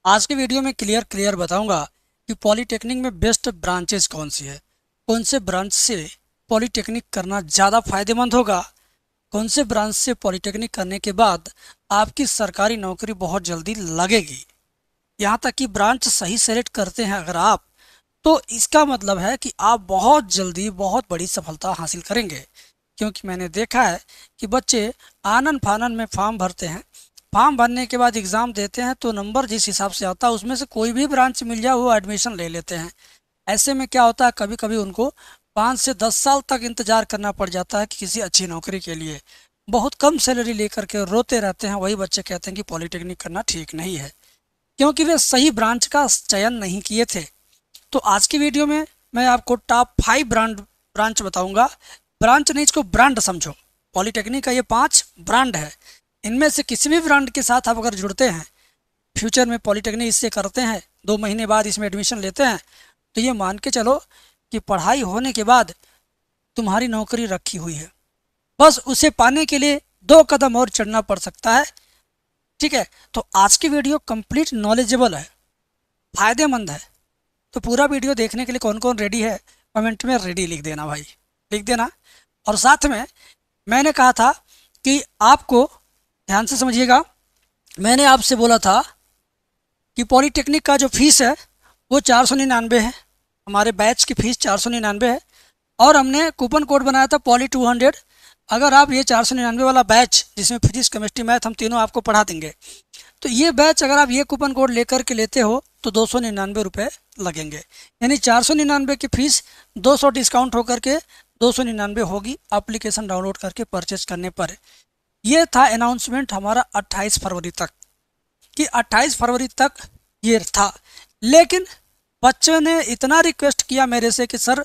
आज के वीडियो में क्लियर बताऊंगा कि पॉलीटेक्निक में बेस्ट ब्रांचेस कौन सी है, कौन से ब्रांच से पॉलीटेक्निक करना ज़्यादा फायदेमंद होगा, कौन से ब्रांच से पॉलीटेक्निक करने के बाद आपकी सरकारी नौकरी बहुत जल्दी लगेगी। यहाँ तक कि ब्रांच सही सेलेक्ट करते हैं अगर आप, तो इसका मतलब है कि आप बहुत जल्दी बहुत बड़ी सफलता हासिल करेंगे। क्योंकि मैंने देखा है कि बच्चे आनन फानन में फॉर्म भरते हैं, फॉर्म भरने के बाद एग्ज़ाम देते हैं तो नंबर जिस हिसाब से आता है उसमें से कोई भी ब्रांच मिल जाए वो एडमिशन ले लेते हैं। ऐसे में क्या होता है, कभी कभी उनको 5 से 10 साल तक इंतज़ार करना पड़ जाता है कि किसी अच्छी नौकरी के लिए बहुत कम सैलरी लेकर के रोते रहते हैं। वही बच्चे कहते हैं कि पॉलीटेक्निक करना ठीक नहीं है, क्योंकि वे सही ब्रांच का चयन नहीं किए थे। तो आज की वीडियो में मैं आपको टॉप 5 ब्रांच बताऊंगा। ब्रांच नहीं, इसको ब्रांड समझो। पॉलीटेक्निक का ये 5 ब्रांड है। इनमें से किसी भी ब्रांड के साथ आप अगर जुड़ते हैं, फ्यूचर में पॉलीटेक्निक इससे करते हैं, 2 महीने बाद इसमें एडमिशन लेते हैं, तो ये मान के चलो कि पढ़ाई होने के बाद तुम्हारी नौकरी रखी हुई है। बस उसे पाने के लिए 2 कदम और चढ़ना पड़ सकता है। ठीक है, तो आज की वीडियो कंप्लीट नॉलेजेबल है, फायदेमंद है। तो पूरा वीडियो देखने के लिए कौन कौन रेडी है, कमेंट में रेडी लिख देना भाई, लिख देना। और साथ में मैंने कहा था कि आपको ध्यान से समझिएगा, मैंने आपसे बोला था कि पॉलीटेक्निक का जो फीस है वो 499 है। हमारे बैच की फ़ीस 499 है और हमने कूपन कोड बनाया था पॉली200। अगर आप ये 499 वाला बैच, जिसमें फिजिक्स केमिस्ट्री मैथ हम तीनों आपको पढ़ा देंगे, तो ये बैच अगर आप ये कूपन कोड लेकर के लेते हो तो 299 रुपये लगेंगे। यानी 499 की फ़ीस 200 डिस्काउंट होकर के 299 होगी एप्लीकेशन डाउनलोड करके परचेज करने पर। ये था अनाउंसमेंट हमारा 28 फरवरी तक, कि 28 फरवरी तक ये था। लेकिन बच्चों ने इतना रिक्वेस्ट किया मेरे से कि सर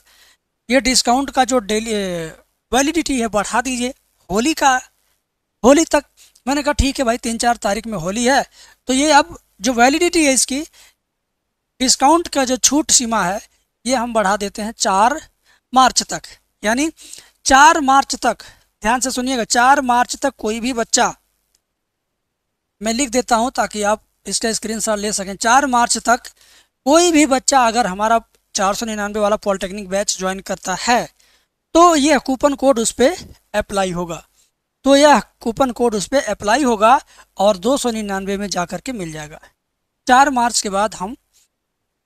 ये डिस्काउंट का जो डेली वैलिडिटी है बढ़ा दीजिए होली तक। मैंने कहा ठीक है भाई, 3-4 तारीख में होली है, तो ये अब जो वैलिडिटी है इसकी, डिस्काउंट का जो छूट सीमा है, ये हम बढ़ा देते हैं 4 मार्च तक। यानी 4 मार्च तक, ध्यान से सुनिएगा, 4 मार्च तक कोई भी बच्चा, मैं लिख देता हूं ताकि आप इसका स्क्रीनशॉट ले सकें। 4 मार्च तक कोई भी बच्चा अगर हमारा 499 वाला पॉलिटेक्निक बैच ज्वाइन करता है तो यह कूपन कोड उस पर अप्लाई होगा, और 299 में जा कर के मिल जाएगा। 4 मार्च के बाद हम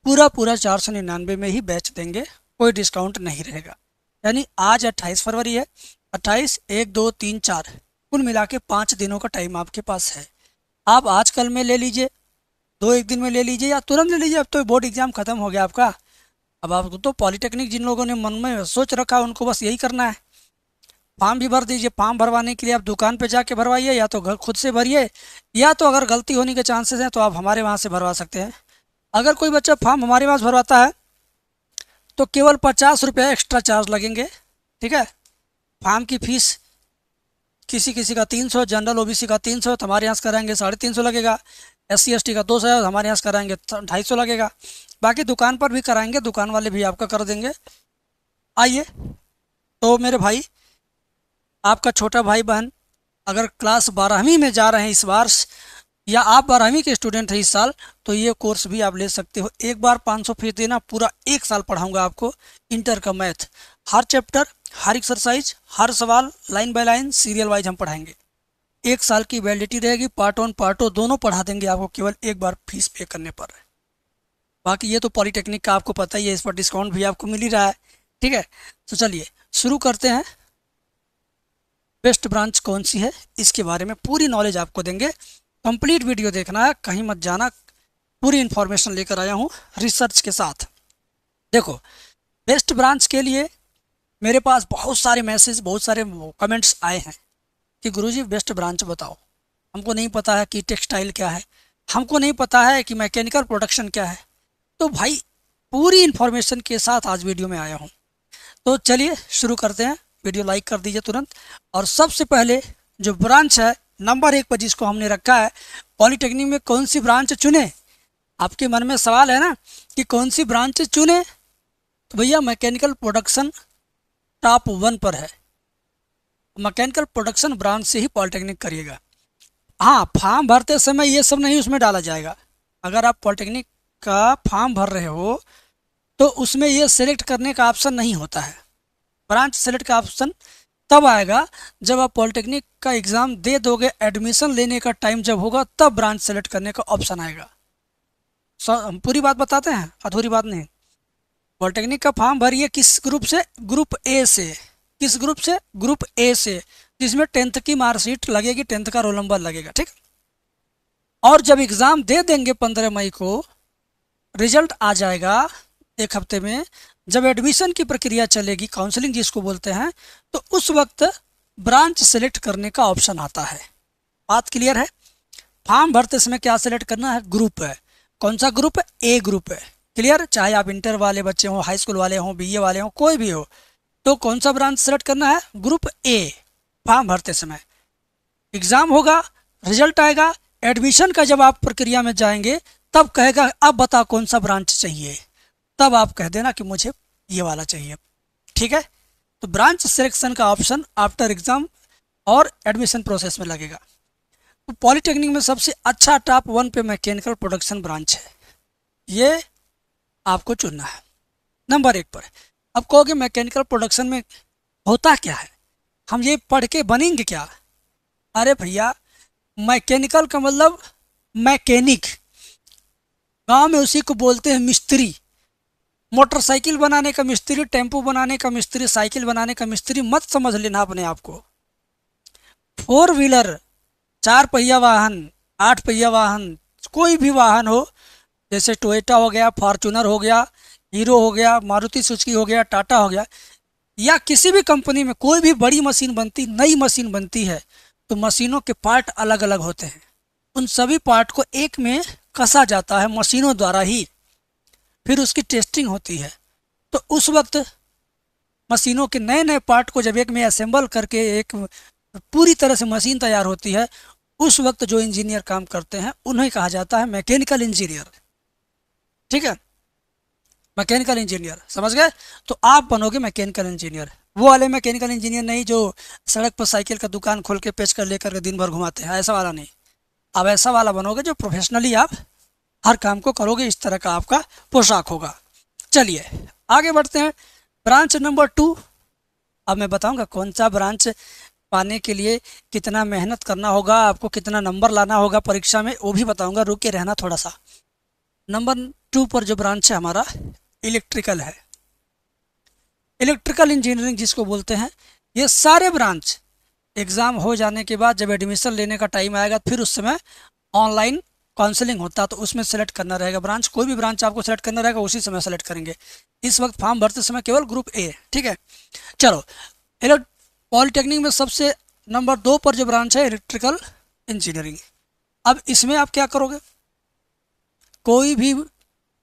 पूरा 499 में ही बैच देंगे, कोई डिस्काउंट नहीं रहेगा। यानी आज 28 फरवरी है, 28, 1, 2, 3, 4, कुल मिला के 5 दिनों का टाइम आपके पास है। आप आज कल में ले लीजिए, 1 दिन में ले लीजिए, या तुरंत ले लीजिए। अब तो बोर्ड एग्जाम खत्म हो गया आपका। अब आपको तो पॉलीटेक्निक जिन लोगों ने मन में सोच रखा उनको बस यही करना है, फॉर्म भी भर दीजिए। फॉर्म भरवाने के लिए आप दुकान पे जाके भरवाइए, या तो घर खुद से भरिए, या तो अगर गलती होने के चांसेस हैं तो आप हमारे वहाँ से भरवा सकते हैं। अगर कोई बच्चा फॉर्म हमारे वहाँ से भरवाता है तो केवल 50 रुपये एक्स्ट्रा चार्ज लगेंगे। ठीक है, फॉर्म की फ़ीस किसी किसी का 300, जनरल ओबीसी का 300, तो हमारे यहाँ से कराएंगे 350 लगेगा। SC ST का 200, हमारे यहाँ से कराएंगे 250 लगेगा। बाकी दुकान पर भी कराएंगे, दुकान वाले भी आपका कर देंगे। आइए, तो मेरे भाई, आपका छोटा भाई बहन अगर क्लास 12वीं में जा रहे हैं इस बार, या आप 12वीं के स्टूडेंट हैं इस साल, तो ये कोर्स भी आप ले सकते हो। एक बार 500 फीस देना, पूरा 1 साल पढ़ाऊंगा आपको इंटर का मैथ। हर चैप्टर, हर एक्सरसाइज, हर सवाल line by line serial wise हम पढ़ाएंगे। 1 साल की वैलिडिटी रहेगी, पार्ट 1 पार्ट 2 दोनों पढ़ा देंगे आपको केवल एक बार फीस पे करने पर। बाकी ये तो पॉलीटेक्निक का आपको पता ही है, इस पर डिस्काउंट भी आपको मिल ही रहा है। ठीक है, तो चलिए शुरू करते हैं। बेस्ट ब्रांच कौन सी है इसके बारे में पूरी नॉलेज आपको देंगे। कंप्लीट वीडियो देखना है, कहीं मत जाना, पूरी इन्फॉर्मेशन लेकर आया हूँ रिसर्च के साथ। देखो, बेस्ट ब्रांच के लिए मेरे पास बहुत सारे मैसेज, बहुत सारे कमेंट्स आए हैं कि गुरुजी बेस्ट ब्रांच बताओ। हमको नहीं पता है कि टेक्सटाइल क्या है, हमको नहीं पता है कि मैकेनिकल प्रोडक्शन क्या है। तो भाई पूरी इन्फॉर्मेशन के साथ आज वीडियो में आया हूँ। तो चलिए शुरू करते हैं। वीडियो लाइक कर दीजिए तुरंत। और सबसे पहले जो ब्रांच है नंबर 1 पर जिसको हमने रखा है, पॉलीटेक्निक में कौन सी ब्रांच चुने। आपके मन में सवाल है ना कि कौन सी ब्रांच चुने, तो भैया मैकेनिकल प्रोडक्शन टॉप 1 पर है। मैकेनिकल प्रोडक्शन ब्रांच से ही पॉलीटेक्निक करिएगा। हाँ, फॉर्म भरते समय ये सब नहीं उसमें डाला जाएगा। अगर आप पॉलिटेक्निक का फॉर्म भर रहे हो तो उसमें ये सेलेक्ट करने का ऑप्शन नहीं होता है। ब्रांच सेलेक्ट का ऑप्शन तब आएगा जब आप पॉलिटेक्निक का एग्ज़ाम दे दोगे, एडमिशन लेने का टाइम जब होगा तब ब्रांच सेलेक्ट करने का ऑप्शन आएगा। हम पूरी बात बताते हैं, अधूरी बात नहीं। पॉलिटेक्निक का फॉर्म भरिए किस ग्रुप से? ग्रुप ए से। किस ग्रुप से? ग्रुप ए से, जिसमें 10th की मार्कशीट लगेगी, 10th का रोल नंबर लगेगा, ठीक। और जब एग्ज़ाम दे देंगे 15 मई को, रिजल्ट आ जाएगा एक हफ्ते में, जब एडमिशन की प्रक्रिया चलेगी, काउंसलिंग जिसको बोलते हैं, तो उस वक्त ब्रांच सेलेक्ट करने का ऑप्शन आता है। बात क्लियर है? फॉर्म भरते समय क्या सेलेक्ट करना है? ग्रुप है। कौन सा ग्रुप है? ए ग्रुप है। क्लियर? चाहे आप इंटर वाले बच्चे हों, हाई स्कूल वाले हों, बीए वाले हों, कोई भी हो, तो कौन सा ब्रांच सेलेक्ट करना है? Group A. फॉर्म भरते समय एग्ज़ाम होगा, रिजल्ट आएगा, एडमिशन का जब आप प्रक्रिया में जाएंगे तब कहेगा अब बता कौन सा ब्रांच चाहिए, तब आप कह देना कि मुझे ये वाला चाहिए, ठीक है। तो ब्रांच सिलेक्शन का ऑप्शन आफ्टर एग्ज़ाम और एडमिशन प्रोसेस में लगेगा। तो पॉलिटेक्निक में सबसे अच्छा टॉप 1 पे मैकेनिकल प्रोडक्शन ब्रांच है, ये आपको चुनना है नंबर 1 पर। अब कहोगे मैकेनिकल प्रोडक्शन में होता क्या है, हम ये पढ़ के बनेंगे क्या? अरे भैया, मैकेनिकल का मतलब मैकेनिक, गांव में उसी को बोलते हैं मिस्त्री। मोटरसाइकिल बनाने का मिस्त्री, टेम्पो बनाने का मिस्त्री, साइकिल बनाने का मिस्त्री मत समझ लेना अपने आप को। 4 व्हीलर, 4 पहिया वाहन, 8 पहिया वाहन, कोई भी वाहन हो, जैसे टोयोटा हो गया, फॉर्चूनर हो गया, हीरो हो गया, मारुति सुजुकी हो गया, टाटा हो गया, या किसी भी कंपनी में कोई भी बड़ी मशीन बनती, नई मशीन बनती है, तो मशीनों के पार्ट अलग अलग होते हैं। उन सभी पार्ट को एक में कसा जाता है मशीनों द्वारा ही, फिर उसकी टेस्टिंग होती है। तो उस वक्त मशीनों के नए नए पार्ट को जब एक में असेंबल करके एक पूरी तरह से मशीन तैयार होती है, उस वक्त जो इंजीनियर काम करते हैं उन्हें कहा जाता है मैकेनिकल इंजीनियर, ठीक है। मैकेनिकल इंजीनियर, समझ गए? तो आप बनोगे मैकेनिकल इंजीनियर। वो वाले मैकेनिकल इंजीनियर नहीं जो सड़क पर साइकिल का दुकान खोल के पेच कर लेकर के दिन भर घुमाते हैं, ऐसा वाला नहीं। आप ऐसा वाला बनोगे जो प्रोफेशनली आप हर काम को करोगे, इस तरह का आपका पोशाक होगा। चलिए आगे बढ़ते हैं। ब्रांच नंबर 2, अब मैं बताऊंगा कौन सा ब्रांच पाने के लिए कितना मेहनत करना होगा, आपको कितना नंबर लाना होगा परीक्षा में, वो भी बताऊंगा, रुक के रहना थोड़ा सा। नंबर 2 पर जो ब्रांच है हमारा, इलेक्ट्रिकल है। इलेक्ट्रिकल इंजीनियरिंग जिसको बोलते हैं, ये सारे ब्रांच एग्ज़ाम हो जाने के बाद जब एडमिशन लेने का टाइम आएगा, फिर उस समय ऑनलाइन काउंसलिंग होता है, तो उसमें सेलेक्ट करना रहेगा ब्रांच। कोई भी ब्रांच आपको सेलेक्ट करना रहेगा, उसी समय सेलेक्ट करेंगे। इस वक्त फॉर्म भरते समय केवल ग्रुप ए, ठीक है। चलो, पॉलिटेक्निक में सबसे नंबर 2 पर जो ब्रांच है इलेक्ट्रिकल इंजीनियरिंग। अब इसमें आप क्या करोगे? कोई भी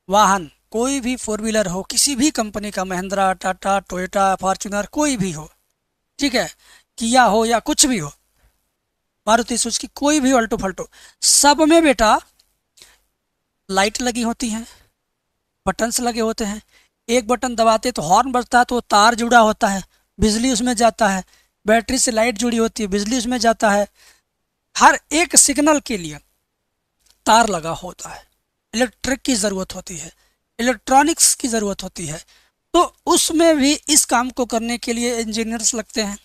वाहन, कोई भी 4 व्हीलर हो, किसी भी कंपनी का, महिंद्रा, टाटा, टोयोटा, फॉर्चूनर, कोई भी हो, ठीक है, किया हो या कुछ भी हो, मारुति सुजुकी, कोई भी अल्टो फल्टो, सब में बेटा लाइट लगी होती हैं, बटन्स लगे होते हैं। एक बटन दबाते तो हॉर्न बजता है, तो तार जुड़ा होता है, बिजली उसमें जाता है। बैटरी से लाइट जुड़ी होती है, बिजली उसमें जाता है। हर एक सिग्नल के लिए तार लगा होता है। इलेक्ट्रिक की ज़रूरत होती है, इलेक्ट्रॉनिक्स की ज़रूरत होती है। तो उसमें भी इस काम को करने के लिए इंजीनियर्स लगते हैं,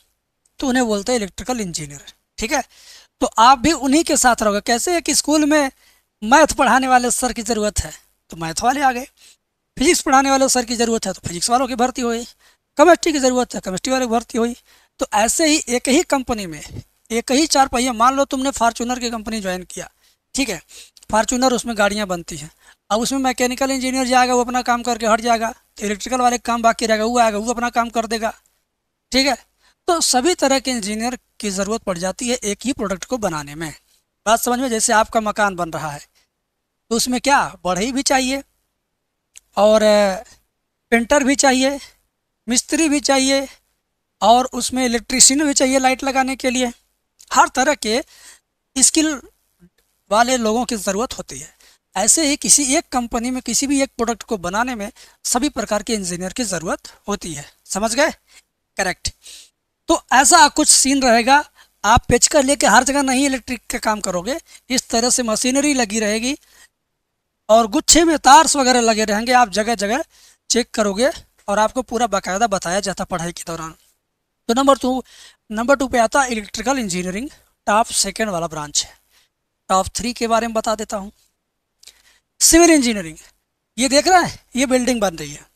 तो उन्हें बोलते हैं इलेक्ट्रिकल इंजीनियर, ठीक है। तो आप भी उन्हीं के साथ रहोगे। कैसे है कि स्कूल में मैथ पढ़ाने वाले सर की ज़रूरत है, तो मैथ वाले आ गए। फिजिक्स पढ़ाने वाले सर की ज़रूरत है, तो फिजिक्स वालों की भर्ती हुई। केमिस्ट्री की ज़रूरत है, केमिस्ट्री वालों की भर्ती हुई। तो ऐसे ही एक ही कंपनी में एक ही 4 पहिया, मान लो तुमने फार्चूनर की कंपनी ज्वाइन किया, ठीक है, फार्चूनर उसमें गाड़ियाँ बनती हैं। अब उसमें मैकेनिकल इंजीनियर जाएगा, वो अपना काम करके हट जाएगा, तो इलेक्ट्रिकल वाले का काम बाकी रहेगा, वो आएगा, वो अपना काम कर देगा, ठीक है। तो सभी तरह के इंजीनियर की ज़रूरत पड़ जाती है एक ही प्रोडक्ट को बनाने में। बात समझ में? जैसे आपका मकान बन रहा है, तो उसमें क्या, बढ़ई भी चाहिए, और पेंटर भी चाहिए, मिस्त्री भी चाहिए, और उसमें इलेक्ट्रीशियन भी चाहिए लाइट लगाने के लिए। हर तरह के स्किल वाले लोगों की ज़रूरत होती है। ऐसे ही किसी एक कंपनी में किसी भी एक प्रोडक्ट को बनाने में सभी प्रकार के इंजीनियर की ज़रूरत होती है। समझ गए? करेक्ट। तो ऐसा कुछ सीन रहेगा। आप पेचकस लेके हर जगह नहीं इलेक्ट्रिक का काम करोगे, इस तरह से मशीनरी लगी रहेगी, और गुच्छे में तार्स वगैरह लगे रहेंगे, आप जगह जगह चेक करोगे और आपको पूरा बाकायदा बताया जाता पढ़ाई के दौरान। तो नंबर टू पे आता है इलेक्ट्रिकल इंजीनियरिंग, टॉप सेकेंड वाला ब्रांच है। टॉप थ्री के बारे में बता देता हूँ। सिविल इंजीनियरिंग, ये देख रहा है, ये बिल्डिंग बन रही है।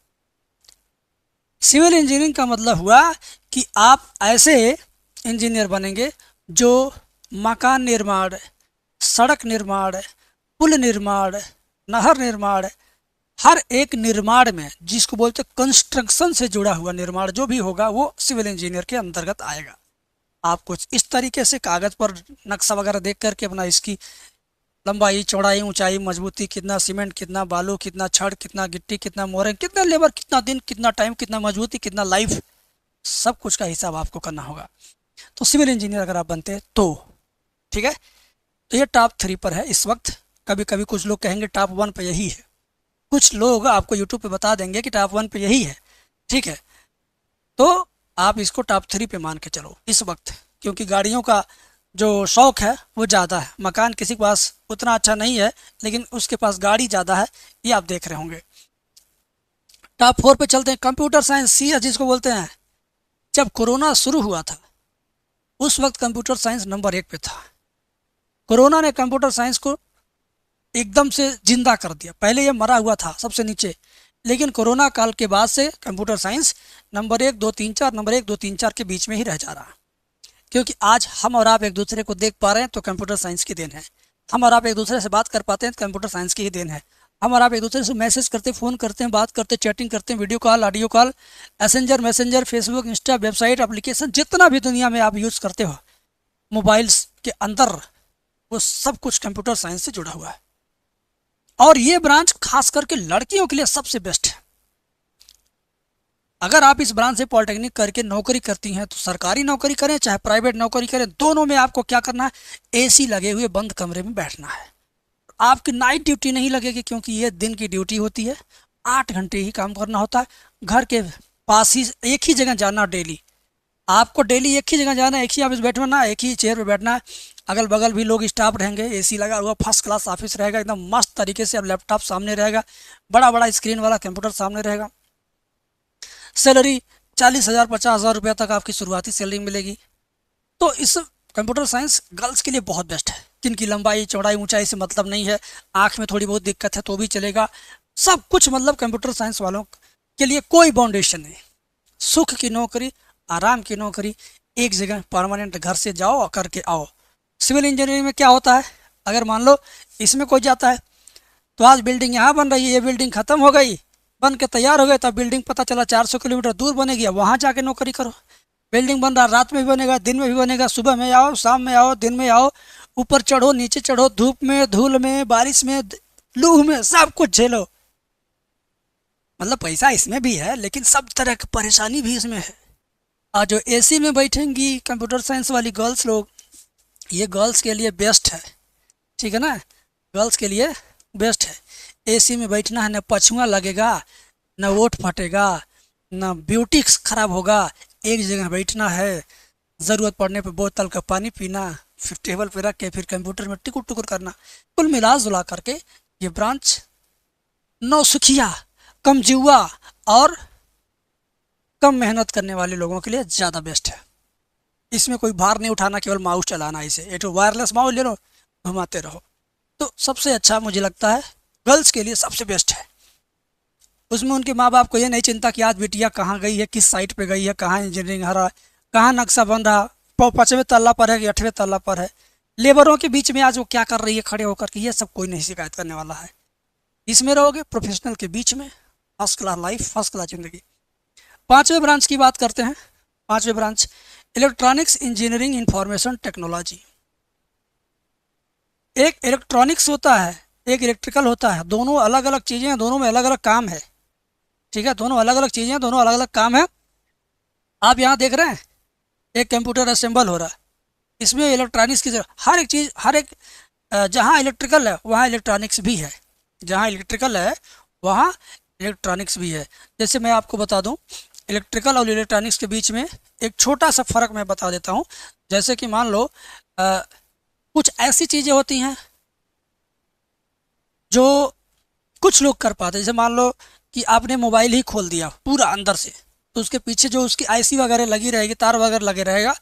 सिविल इंजीनियरिंग का मतलब हुआ कि आप ऐसे इंजीनियर बनेंगे जो मकान निर्माण, सड़क निर्माण, पुल निर्माण, नहर निर्माण, हर एक निर्माण में, जिसको बोलते कंस्ट्रक्शन से जुड़ा हुआ निर्माण जो भी होगा वो सिविल इंजीनियर के अंतर्गत आएगा। आप कुछ इस तरीके से कागज़ पर नक्शा वगैरह देख करके अपना इसकी लंबाई, चौड़ाई, ऊंचाई, मजबूती, कितना सीमेंट, कितना बालू, कितना छड़, कितना गिट्टी, कितना मोरंग, कितना लेबर, कितना दिन, कितना टाइम, कितना मजबूती, कितना लाइफ, सब कुछ का हिसाब आपको करना होगा। तो सिविल इंजीनियर अगर आप बनते हैं तो ठीक है। तो ये टॉप थ्री पर है इस वक्त। कभी कभी कुछ लोग कहेंगे टॉप वन पे यही है, कुछ लोग आपको यूट्यूब पे बता देंगे कि टॉप वन पे यही है, ठीक है। तो आप इसको टॉप थ्री पे मान के चलो इस वक्त, क्योंकि गाड़ियों का जो शौक है वो ज़्यादा है। मकान किसी के पास उतना अच्छा नहीं है, लेकिन उसके पास गाड़ी ज़्यादा है, ये आप देख रहे होंगे। टॉप फोर पे चलते हैं। कंप्यूटर साइंस, सी जिसको बोलते हैं। जब कोरोना शुरू हुआ था उस वक्त कंप्यूटर साइंस नंबर एक पे था। कोरोना ने कंप्यूटर साइंस को एकदम से जिंदा कर दिया। पहले ये मरा हुआ था सबसे नीचे, लेकिन कोरोना काल के बाद से कंप्यूटर साइंस नंबर एक, दो, तीन, चार, नंबर एक, दो, तीन, चार के बीच में ही रह जा रहा है। क्योंकि आज हम और आप एक दूसरे को देख पा रहे हैं तो कंप्यूटर साइंस की देन है। हम और आप एक दूसरे से बात कर पाते हैं तो कंप्यूटर साइंस की ही देन है। हम और आप एक दूसरे से मैसेज करते, फ़ोन करते हैं, बात करते, चैटिंग करते हैं, video call, audio call, messenger, Facebook, Insta, website, application, जितना भी दुनिया में आप यूज़ करते हो मोबाइल्स के अंदर, वो सब कुछ कंप्यूटर साइंस से जुड़ा हुआ है। और ये ब्रांच खास करके लड़कियों के लिए सबसे बेस्ट है। अगर आप इस ब्रांच से पॉलिटेक्निक करके नौकरी करती हैं तो सरकारी नौकरी करें चाहे प्राइवेट नौकरी करें, दोनों में आपको क्या करना है, एसी लगे हुए बंद कमरे में बैठना है। आपकी नाइट ड्यूटी नहीं लगेगी, क्योंकि ये दिन की ड्यूटी होती है। 8 घंटे ही काम करना होता है। घर के पास ही एक ही जगह जाना डेली, आपको डेली एक ही जगह जाना है, एक ही ऑफिस बैठना है, एक ही चेयर पे बैठना है। अगल बगल भी लोग स्टाफ रहेंगे, एसी लगा हुआ, फर्स्ट क्लास ऑफिस रहेगा, एकदम मस्त तरीके से। अब लैपटॉप सामने रहेगा, बड़ा बड़ा स्क्रीन वाला कंप्यूटर सामने रहेगा। सैलरी 40,000 50,000 रुपये तक आपकी शुरुआती सैलरी मिलेगी। तो इस कंप्यूटर साइंस गर्ल्स के लिए बहुत बेस्ट है, जिनकी लंबाई, चौड़ाई, ऊंचाई से मतलब नहीं है, आँख में थोड़ी बहुत दिक्कत है तो भी चलेगा, सब कुछ मतलब कंप्यूटर साइंस वालों के लिए कोई बाउंडेशन नहीं। सुख की नौकरी, आराम की नौकरी, एक जगह परमानेंट, घर से जाओ करके आओ। सिविल इंजीनियरिंग में क्या होता है, अगर मान लो इसमें कोई जाता है तो आज बिल्डिंग यहाँ बन रही है, ये बिल्डिंग ख़त्म हो गई, बन के तैयार हो गए, तब बिल्डिंग पता चला 400 किलोमीटर दूर बनेगी, वहाँ जाके नौकरी करो। बिल्डिंग बन रहा, रात में भी बनेगा, दिन में भी बनेगा, सुबह में आओ, शाम में आओ, दिन में आओ, ऊपर चढ़ो, नीचे चढ़ो, धूप में, धूल में, बारिश में, लू में, सब कुछ झेलो। मतलब पैसा इसमें भी है, लेकिन सब तरह की परेशानी भी इसमें है। और जो एसी में बैठेंगी कंप्यूटर साइंस वाली गर्ल्स लोग, ये गर्ल्स के लिए बेस्ट है, ठीक है ना, गर्ल्स के लिए बेस्ट है। एसी में बैठना है, न पछुआ लगेगा, न ओठ फटेगा, न ब्यूटी खराब होगा, एक जगह बैठना है, ज़रूरत पड़ने पर बोतल का पानी पीना, फिर टेबल पे रख के फिर कंप्यूटर में टिकुर टुकुर करना। कुल मिला जुला करके ये ब्रांच नौसुखिया, कमजुआ और कम मेहनत करने वाले लोगों के लिए ज़्यादा बेस्ट है। इसमें कोई भार नहीं उठाना, केवल माउस चलाना, इसे एक वायरलेस माउस ले लो, घुमाते रहो। तो सबसे अच्छा मुझे लगता है गर्ल्स के लिए सबसे बेस्ट है। उसमें उनके माँ बाप को ये नहीं चिंता कि आज बिटिया कहाँ गई है, किस साइट पे गई है, कहाँ इंजीनियरिंग हो रहा है, कहाँ नक्शा बन रहा, 5वें तल्ला पर है कि 8वें तल्ला पर है, लेबरों के बीच में आज वो क्या कर रही है खड़े होकर के, ये सब कोई नहीं शिकायत करने वाला है। इसमें रहोगे प्रोफेशनल के बीच में, first class life, first class ज़िंदगी। 5वें ब्रांच की बात करते हैं। 5वें branch electronics engineering information technology. एक इलेक्ट्रॉनिक्स होता है, एक इलेक्ट्रिकल होता है, दोनों अलग अलग चीज़ें हैं, दोनों में अलग अलग काम है, ठीक है, दोनों अलग अलग चीज़ें हैं, दोनों अलग अलग काम है। आप यहाँ देख रहे हैं एक कंप्यूटर असेंबल हो रहा है, इसमें इलेक्ट्रॉनिक्स की हर एक चीज़, हर एक जहाँ इलेक्ट्रिकल है वहाँ इलेक्ट्रॉनिक्स भी है, जहाँ इलेक्ट्रिकल है वहाँ इलेक्ट्रॉनिक्स भी है। जैसे मैं आपको बता दूँ, इलेक्ट्रिकल और इलेक्ट्रॉनिक्स के बीच में एक छोटा सा फ़र्क मैं बता देता हूँ। जैसे कि मान लो कुछ ऐसी चीज़ें होती हैं जो कुछ लोग कर पाते हैं। जैसे मान लो कि आपने मोबाइल ही खोल दिया पूरा अंदर से, तो उसके पीछे जो उसकी आईसी वगैरह लगी रहेगी, तार वगैरह लगे रहेगा,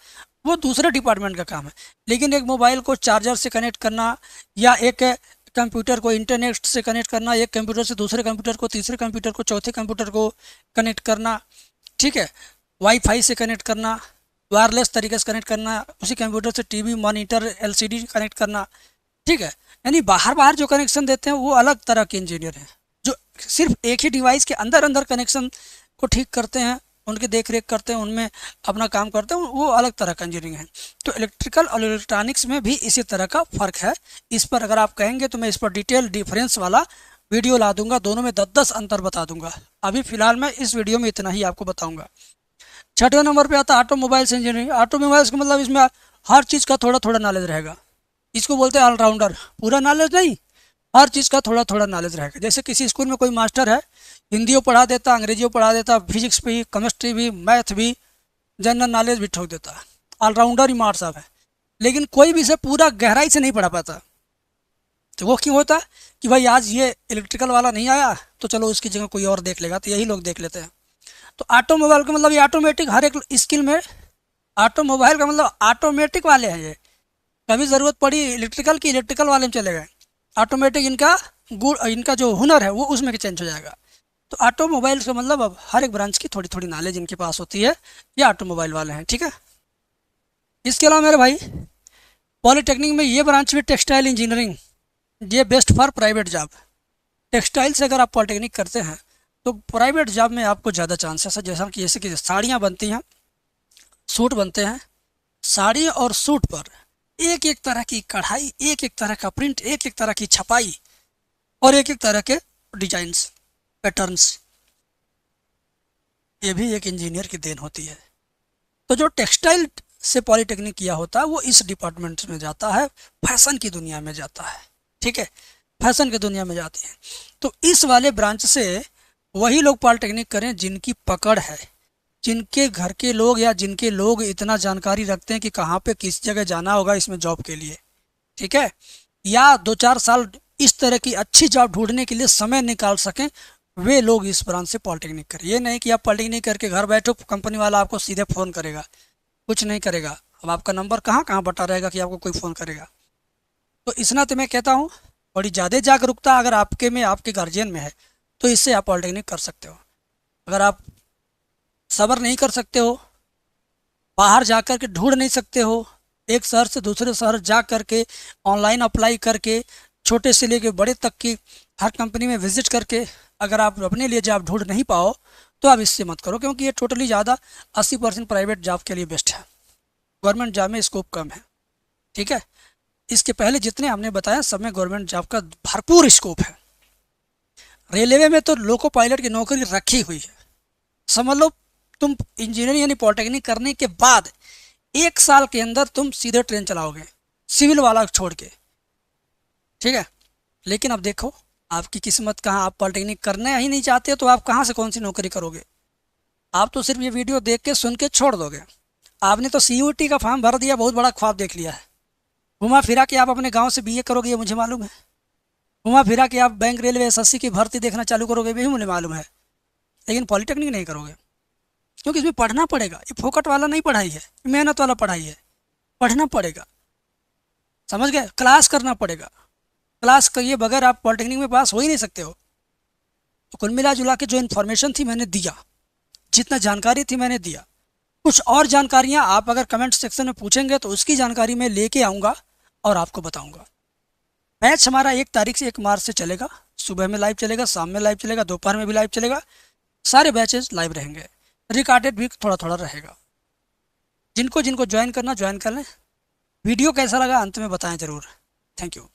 वो दूसरे डिपार्टमेंट का काम है। लेकिन एक मोबाइल को चार्जर से कनेक्ट करना, या एक कंप्यूटर को इंटरनेट से कनेक्ट करना, एक कंप्यूटर से दूसरे कंप्यूटर को, तीसरे कंप्यूटर को, चौथे कंप्यूटर को कनेक्ट करना, ठीक है, वाईफाई से कनेक्ट करना, वायरलेस तरीके से कनेक्ट करना, उसी कंप्यूटर से टीवी, मॉनिटर, एलसीडी कनेक्ट करना, ठीक है। यानी बाहर बाहर जो कनेक्शन देते हैं वो अलग तरह के इंजीनियर हैं। जो सिर्फ एक ही डिवाइस के अंदर अंदर कनेक्शन को ठीक करते हैं, उनकी देख रेख करते हैं, उनमें अपना काम करते हैं, वो अलग तरह का इंजीनियरिंग है। तो इलेक्ट्रिकल और इलेक्ट्रॉनिक्स में भी इसी तरह का फ़र्क है। इस पर अगर आप कहेंगे तो मैं इस पर डिटेल डिफरेंस वाला वीडियो ला दूंगा, दोनों में 10-10 अंतर बता दूंगा। अभी फ़िलहाल मैं इस वीडियो में इतना ही आपको बताऊँगा। छठवें नंबर पे आता है ऑटोमोबाइल्स इंजीनियरिंग। ऑटोमोबाइल्स का मतलब इसमें हर चीज़ का थोड़ा थोड़ा नॉलेज रहेगा। इसको बोलते हैं ऑलराउंडर। पूरा नॉलेज नहीं, हर चीज़ का थोड़ा थोड़ा नॉलेज रहेगा। जैसे किसी स्कूल में कोई मास्टर है, हिंदियों पढ़ा देता, अंग्रेजियों पढ़ा देता, फिजिक्स भी, केमिस्ट्री भी, मैथ भी, जनरल नॉलेज भी ठोक देता। ऑलराउंडर ही मार साहब है। लेकिन कोई भी इसे पूरा गहराई से नहीं पढ़ा पाता। तो वो क्यों होता कि भाई आज ये इलेक्ट्रिकल वाला नहीं आया तो चलो उसकी जगह कोई और देख लेगा, तो यही लोग देख लेते हैं। तो ऑटोमोबाइल का मतलब ये ऑटोमेटिक, हर एक स्किल में ऑटोमोबाइल का मतलब ऑटोमेटिक वाले हैं। ये कभी ज़रूरत पड़ी इलेक्ट्रिकल की, इलेक्ट्रिकल वाले में चले गए। ऑटोमेटिक इनका गुण, इनका जो हुनर है वो उसमें चेंज हो जाएगा। तो ऑटोमोबाइल्स का मतलब अब हर एक ब्रांच की थोड़ी थोड़ी नॉलेज इनके पास होती है, ये ऑटोमोबाइल वाले हैं, ठीक है। इसके अलावा मेरे भाई पॉलीटेक्निक में ये ब्रांच भी टेक्सटाइल इंजीनियरिंग, ये best for private job. Textile से अगर आप पॉलीटेक्निक करते हैं तो प्राइवेट जॉब में आपको ज़्यादा चांसेस है। जैसे कि साड़ियाँ बनती हैं, सूट बनते हैं, साड़ी और सूट पर एक एक तरह की कढ़ाई, एक एक तरह का प्रिंट, एक एक तरह की छपाई और एक एक तरह के डिजाइन्स, पैटर्न्स, ये भी एक इंजीनियर की देन होती है। तो जो टेक्सटाइल से पॉलीटेक्निक किया होता है वो इस डिपार्टमेंट में जाता है, फैशन की दुनिया में जाता है, ठीक है, फैशन की दुनिया में जाती है। तो इस वाले ब्रांच से वही लोग पॉलीटेक्निक करें जिनकी पकड़ है, जिनके घर के लोग या जिनके लोग इतना जानकारी रखते हैं कि कहाँ पे किस जगह जाना होगा इसमें जॉब के लिए, ठीक है, या 2-4 साल इस तरह की अच्छी जॉब ढूंढने के लिए समय निकाल सकें, वे लोग इस ब्रांच से पॉलीटेक्निक करें। ये नहीं कि आप पॉलीटेक्निक करके घर बैठो, कंपनी वाला आपको सीधे फ़ोन करेगा, कुछ नहीं करेगा। अब आपका नंबर कहाँ कहाँ बटा रहेगा कि आपको कोई फ़ोन करेगा। तो इस नाते मैं कहता हूँ बड़ी ज़्यादा जागरूकता अगर आपके में, आपके गार्जियन में है तो इससे आप पॉलीटेक्निक कर सकते हो। अगर आप सब्र नहीं कर सकते हो, बाहर जा कर के ढूंढ नहीं सकते हो, एक शहर से दूसरे शहर जा कर के ऑनलाइन अप्लाई करके, छोटे से लेके बड़े तक की हर कंपनी में विजिट करके अगर आप अपने लिए जॉब ढूंढ नहीं पाओ तो आप इससे मत करो, क्योंकि ये टोटली ज़्यादा 80% प्राइवेट जॉब के लिए बेस्ट है। गवर्नमेंट जॉब में स्कोप कम है, ठीक है। इसके पहले जितने हमने बताया सब में गवर्नमेंट जॉब का भरपूर स्कोप है। रेलवे में तो लोको पायलट की नौकरी रखी हुई है। समझ लो तुम इंजीनियरिंग यानी पॉलिटेक्निक करने के बाद 1 साल के अंदर तुम सीधे ट्रेन चलाओगे, सिविल वाला छोड़ के, ठीक है। लेकिन अब देखो आपकी किस्मत कहाँ, आप पॉलिटेक्निक करना ही नहीं चाहते तो आप कहाँ से कौन सी नौकरी करोगे। आप तो सिर्फ ये वीडियो देख के सुन के छोड़ दोगे। आपने तो सीयूईटी का फॉर्म भर दिया, बहुत बड़ा ख्वाब देख लिया है। घुमा फिरा के आप अपने गांव से बीए करोगे ये मुझे मालूम है। घुमा फिरा के आप बैंक, रेलवे, एसएससी की भर्ती देखना चालू करोगे ये भी मुझे मालूम है। लेकिन पॉलिटेक्निक नहीं करोगे, क्योंकि इसमें पढ़ना पड़ेगा। ये फोकट वाला नहीं पढ़ाई है, मेहनत वाला पढ़ाई है। पढ़ना पड़ेगा, समझ गए, क्लास करना पड़ेगा। क्लास करिए बगैर आप पॉलिटेक्निक में पास हो ही नहीं सकते हो। तो कुल मिला जुला के जो इन्फॉर्मेशन थी मैंने दिया, जितना जानकारी थी मैंने दिया। कुछ और जानकारियाँ आप अगर कमेंट सेक्शन में पूछेंगे तो उसकी जानकारी मैं लेके आऊँगा और आपको बताऊँगा। मैच हमारा 1 तारीख से 1 मार्च से चलेगा। सुबह में लाइव चलेगा, शाम में लाइव चलेगा, दोपहर में भी लाइव चलेगा। सारे बैचेस लाइव रहेंगे, रिकॉर्डेड भी थोड़ा थोड़ा रहेगा। जिनको जिनको ज्वाइन करना ज्वाइन कर लें। वीडियो कैसा लगा अंत में बताएं ज़रूर। Thank you.